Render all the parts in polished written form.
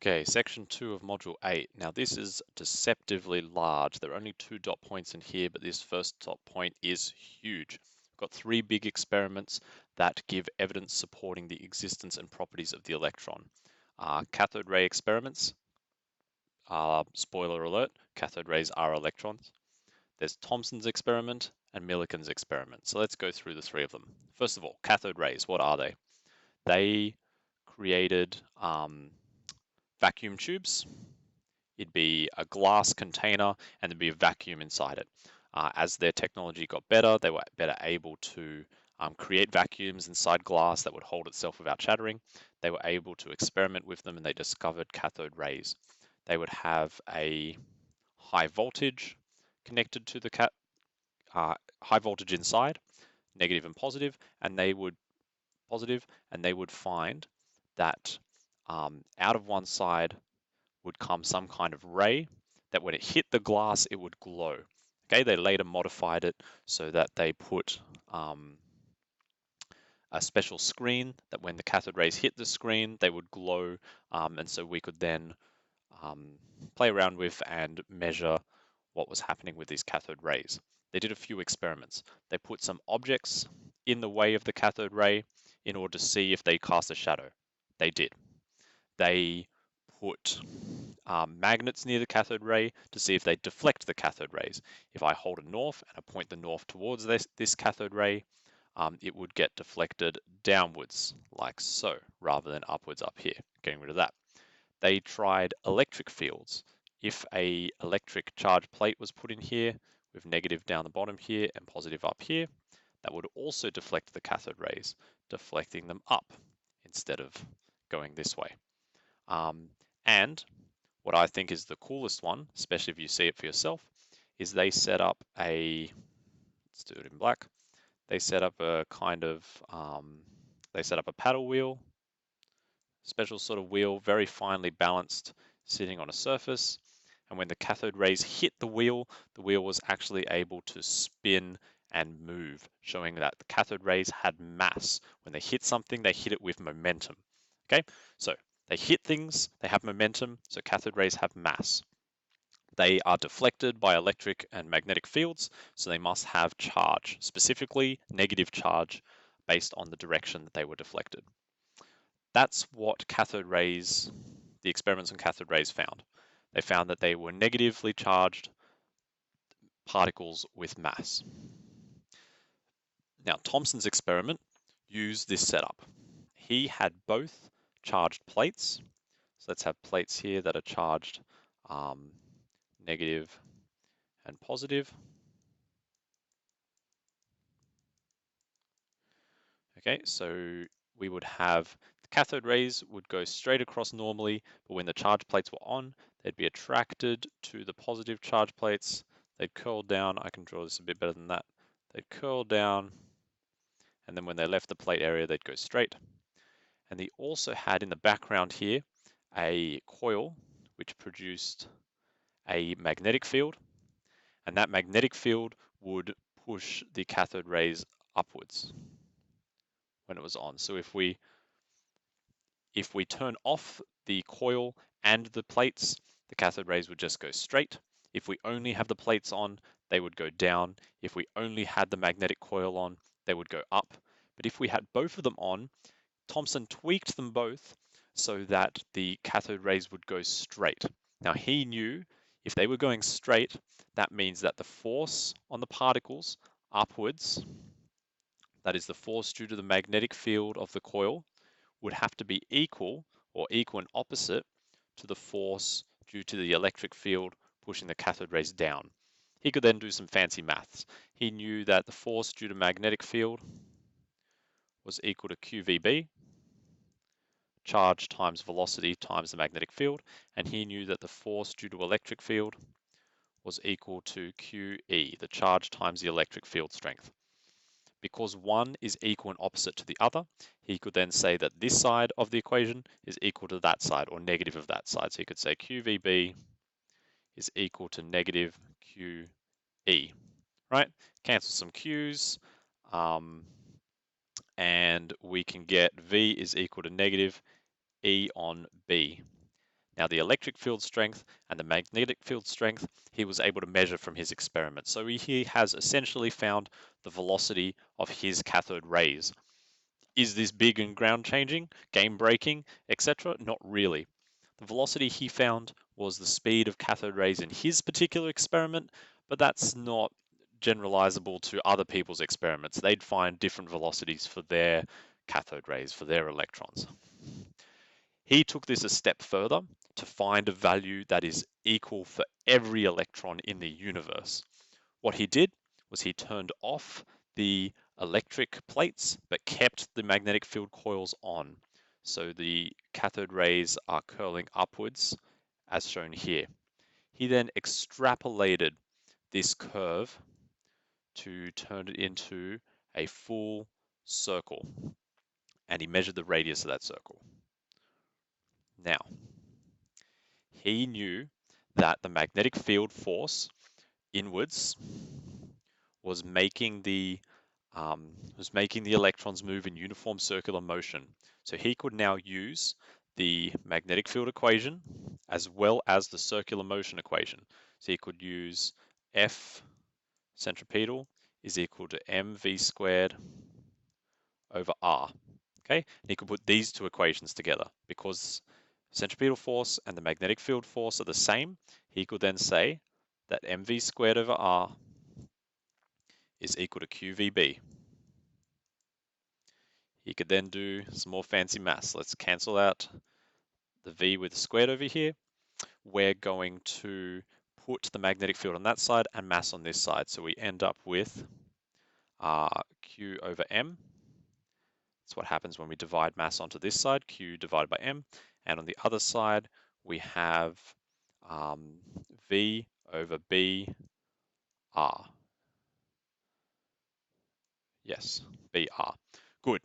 Okay, section 2 of module 8. Now this is deceptively large. There are only 2 dot points in here, but this first dot point is huge. We've got 3 big experiments that give evidence supporting the existence and properties of the electron. Cathode ray experiments. Spoiler alert, cathode rays are electrons. There's Thomson's experiment and Millikan's experiment. So let's go through the 3 of them. First of all, cathode rays, what are they? They created vacuum tubes. It'd be a glass container and there'd be a vacuum inside it. As their technology got better, they were better able to create vacuums inside glass that would hold itself without shattering. They were able to experiment with them and they discovered cathode rays. They would have a high voltage connected to the high voltage inside, negative and positive, and they would find that out of one side would come some kind of ray that when it hit the glass, it would glow. Okay, they later modified it so that they put a special screen that when the cathode rays hit the screen, they would glow, and so we could then play around with and measure what was happening with these cathode rays. They did a few experiments. They put some objects in the way of the cathode ray in order to see if they cast a shadow. They did. They put magnets near the cathode ray to see if they deflect the cathode rays. If I hold a north and I point the north towards this cathode ray, it would get deflected downwards like so, rather than upwards up here, getting rid of that. They tried electric fields. If a electric charge plate was put in here with negative down the bottom here and positive up here, that would also deflect the cathode rays, deflecting them up instead of going this way. And what I think is the coolest one, especially if you see it for yourself, is they set up let's do it in black. They set up a kind of, they set up a paddle wheel, special sort of wheel, very finely balanced, sitting on a surface. And when the cathode rays hit the wheel was actually able to spin and move, showing that the cathode rays had mass. When they hit something, they hit it with momentum. Okay, so they hit things, they have momentum, so cathode rays have mass. They are deflected by electric and magnetic fields, so they must have charge, specifically negative charge, based on the direction that they were deflected. That's what cathode rays, the experiments on cathode rays found. They found that they were negatively charged particles with mass. Now, Thomson's experiment used this setup. He had both charged plates. So let's have plates here that are charged negative and positive. Okay, so we would have the cathode rays would go straight across normally, but when the charge plates were on, they'd be attracted to the positive charge plates. They'd curl down. I can draw this a bit better than that. They'd curl down, and then when they left the plate area, they'd go straight. And they also had in the background here a coil which produced a magnetic field, and that magnetic field would push the cathode rays upwards when it was on. So if we turn off the coil and the plates, the cathode rays would just go straight. If we only have the plates on, they would go down. If we only had the magnetic coil on, they would go up. But if we had both of them on, Thomson tweaked them both so that the cathode rays would go straight. Now he knew if they were going straight, that means that the force on the particles upwards, that is the force due to the magnetic field of the coil, would have to be equal or equal and opposite to the force due to the electric field pushing the cathode rays down. He could then do some fancy maths. He knew that the force due to magnetic field was equal to QVB, charge times velocity times the magnetic field, and he knew that the force due to electric field was equal to QE, the charge times the electric field strength. Because one is equal and opposite to the other, he could then say that this side of the equation is equal to that side or negative of that side. So he could say QVB is equal to negative QE, right? Cancel some Q's, and we can get V is equal to negative E on B. Now, the electric field strength and the magnetic field strength, he was able to measure from his experiment. So he has essentially found the velocity of his cathode rays. Is this big and ground changing, game breaking, etc.? Not really. The velocity he found was the speed of cathode rays in his particular experiment, but that's not generalizable to other people's experiments. They'd find different velocities for their cathode rays, for their electrons. He took this a step further to find a value that is equal for every electron in the universe. What he did was he turned off the electric plates but kept the magnetic field coils on. So the cathode rays are curling upwards as shown here. He then extrapolated this curve to turn it into a full circle, and he measured the radius of that circle. Now, he knew that the magnetic field force inwards was making the electrons move in uniform circular motion. So he could now use the magnetic field equation as well as the circular motion equation. So he could use F centripetal is equal to mv squared over r. Okay, and he could put these two equations together because centripetal force and the magnetic field force are the same. He could then say that mv squared over r is equal to qvb. He could then do some more fancy maths. Let's cancel out the v with the squared over here. We're going to put the magnetic field on that side and mass on this side. So we end up with q over m. That's what happens when we divide mass onto this side, q divided by m. And on the other side, we have v over b r. Yes, b r. Good.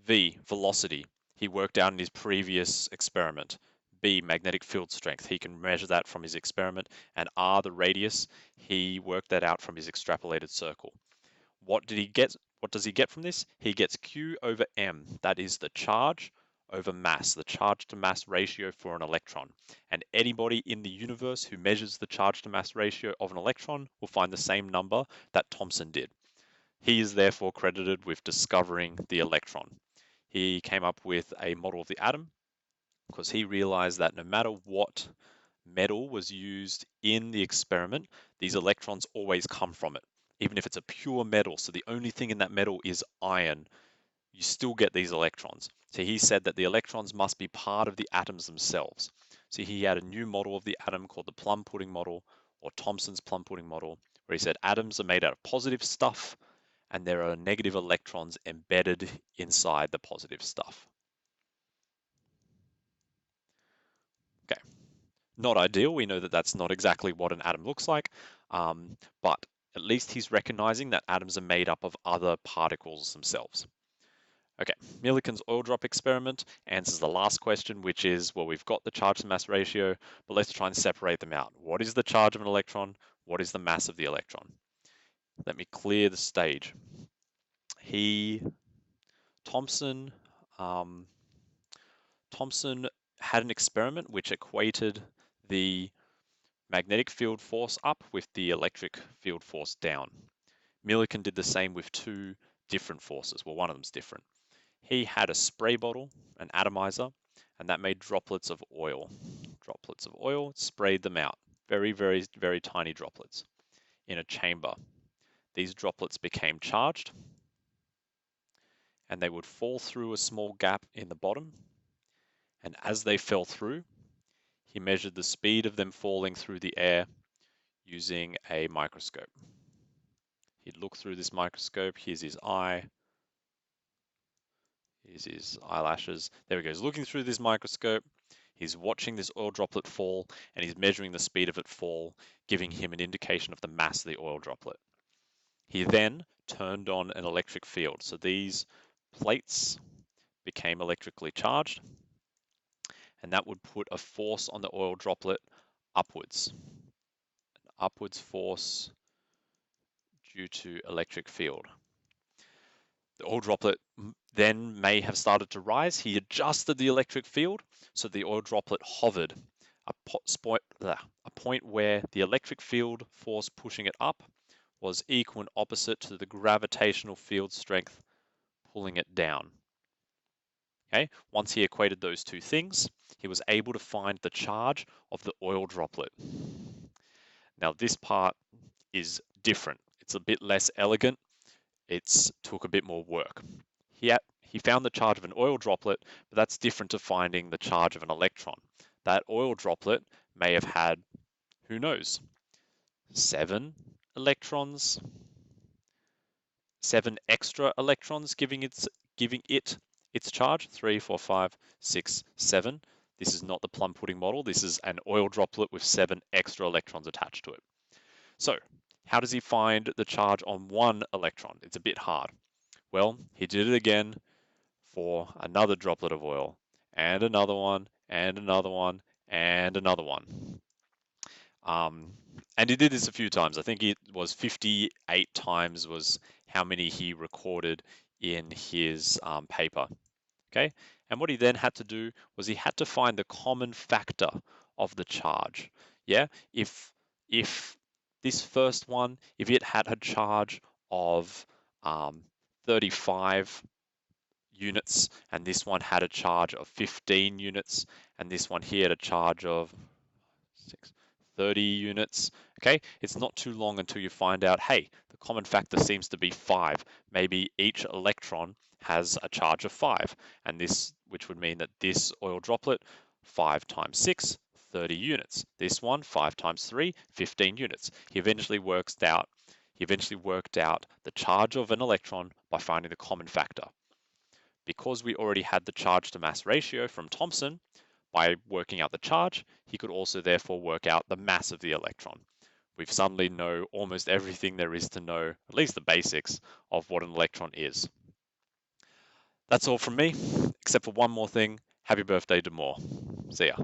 V, velocity. He worked out in his previous experiment. B, magnetic field strength. He can measure that from his experiment. And R, the radius, he worked that out from his extrapolated circle. What did he get? What does he get from this? He gets Q over M. That is the charge over mass, the charge to mass ratio for an electron. And anybody in the universe who measures the charge to mass ratio of an electron will find the same number that Thomson did. He is therefore credited with discovering the electron. He came up with a model of the atom because he realized that no matter what metal was used in the experiment, these electrons always come from it. Even if it's a pure metal, so the only thing in that metal is iron, you still get these electrons. So he said that the electrons must be part of the atoms themselves. So he had a new model of the atom called the plum pudding model, or Thomson's plum pudding model, where he said atoms are made out of positive stuff and there are negative electrons embedded inside the positive stuff. Okay, not ideal. We know that that's not exactly what an atom looks like, but at least he's recognizing that atoms are made up of other particles themselves. Okay, Millikan's oil drop experiment answers the last question, which is, well, we've got the charge to mass ratio, but let's try and separate them out. What is the charge of an electron? What is the mass of the electron? Let me clear the stage. Thomson had an experiment which equated the magnetic field force up with the electric field force down. Millikan did the same with two different forces. Well, one of them's different. He had a spray bottle, an atomizer, and that made droplets of oil. Droplets of oil, sprayed them out. Very, very, very tiny droplets in a chamber. These droplets became charged, and they would fall through a small gap in the bottom. And as they fell through, he measured the speed of them falling through the air using a microscope. He'd look through this microscope. Here's his eye. Here's his eyelashes. There he goes, looking through this microscope. He's watching this oil droplet fall, and he's measuring the speed of it fall, giving him an indication of the mass of the oil droplet. He then turned on an electric field. So these plates became electrically charged, and that would put a force on the oil droplet upwards. An upwards force due to electric field. The oil droplet then may have started to rise. He adjusted the electric field so the oil droplet hovered, a point where the electric field force pushing it up was equal and opposite to the gravitational field strength pulling it down. Okay, once he equated those two things, he was able to find the charge of the oil droplet. Now this part is different. It's a bit less elegant. It's took a bit more work. He found the charge of an oil droplet, but that's different to finding the charge of an electron. That oil droplet may have had, who knows, 7 electrons, 7 extra electrons giving it its charge, 3, 4, 5, 6, 7. This is not the plum pudding model. This is an oil droplet with 7 extra electrons attached to it. So how does he find the charge on one electron? It's a bit hard. Well, he did it again for another droplet of oil, and another one, and another one, and another one. And he did this a few times. I think it was 58 times was how many he recorded in his paper. Okay, and what he then had to do was he had to find the common factor of the charge. Yeah, if this first one, if it had a charge of 35 units, and this one had a charge of 15 units, and this one here had a charge of 30 units. Okay, it's not too long until you find out, hey, the common factor seems to be 5. Maybe each electron has a charge of 5, and this, which would mean that this oil droplet, 5 times 6, 30 units. This one, 5 times 3, 15 units. He eventually worked out the charge of an electron by finding the common factor. Because we already had the charge to mass ratio from Thomson, by working out the charge, he could also therefore work out the mass of the electron. We suddenly know almost everything there is to know, at least the basics, of what an electron is. That's all from me, except for one more thing. Happy birthday to Moore. See ya.